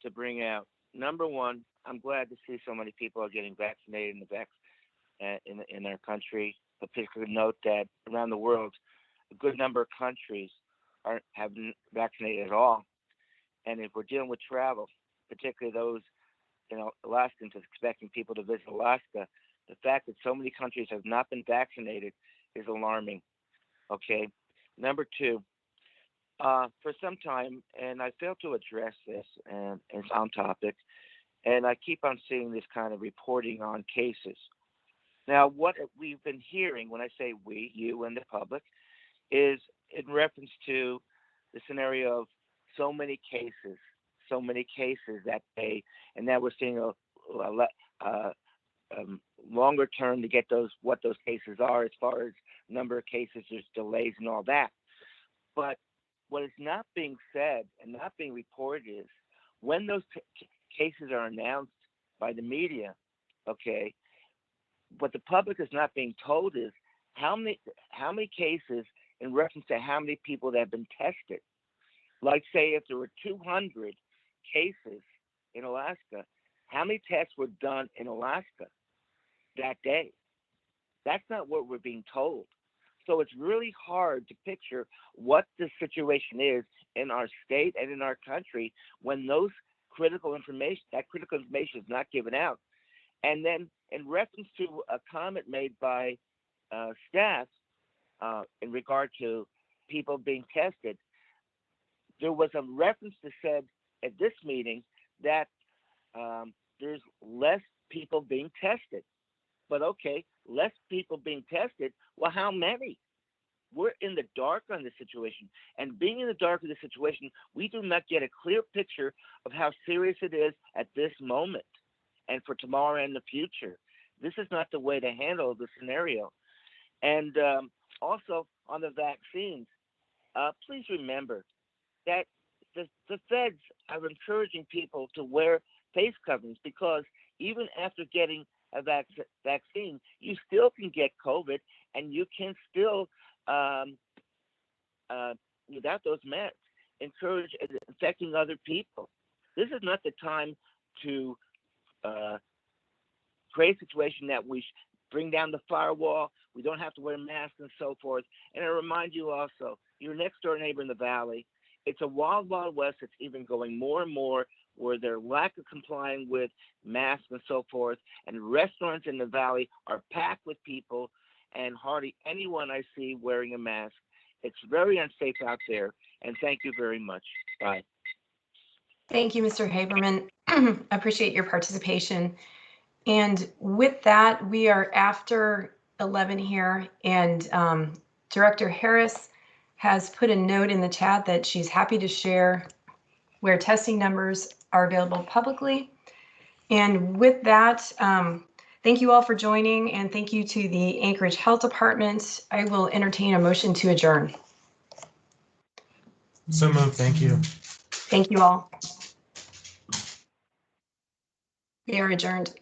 S11: to bring out. Number one, I'm glad to see so many people are getting vaccinated in our country. A particular note that around the world, a good number of countries haven't vaccinated at all. And if we're dealing with travel, particularly those, Alaskans expecting people to visit Alaska, the fact that so many countries have not been vaccinated is alarming. Okay. Number two, for some time, and I failed to address this, and it's on topic, and I keep on seeing this kind of reporting on cases. Now, what we've been hearing, when I say we, you and the public, is in reference to the scenario of so many cases that day, and now we're seeing a longer term to get what those cases are as far as number of cases, there's delays and all that. But what is not being said and not being reported is when those cases are announced by the media, okay, what the public is not being told is how many cases in reference to how many people that have been tested. Like, say, if there were 200 cases in Alaska, how many tests were done in Alaska that day? That's not what we're being told. So it's really hard to picture what the situation is in our state and in our country when that critical information is not given out. And then in reference to a comment made by staff in regard to people being tested, there was a reference that said at this meeting that there's less people being tested. But okay, less people being tested, well, how many? We're in the dark on this situation. And being in the dark of the situation, we do not get a clear picture of how serious it is at this moment and for tomorrow and the future. This is not the way to handle the scenario. And also on the vaccines, please remember that the feds are encouraging people to wear face coverings because even after getting a vaccine, you still can get COVID and you can still, without those masks, encourage infecting other people. This is not the time to create a situation that we bring down the firewall, we don't have to wear masks and so forth. And I remind you also, your next door neighbor in the valley, it's a wild, wild west. It's even going more and more where their lack of complying with masks and so forth. And restaurants in the valley are packed with people and hardly anyone I see wearing a mask. It's very unsafe out there. And thank you very much. Bye.
S1: Thank you, Mr. Haberman. Appreciate your participation. And with that, we are after 11 here, and Director Harris has put a note in the chat that she's happy to share where testing numbers are available publicly. And with that, thank you all for joining, and thank you to the Anchorage Health Department. I will entertain a motion to adjourn.
S4: So moved. Thank you.
S1: Thank you all. We are adjourned.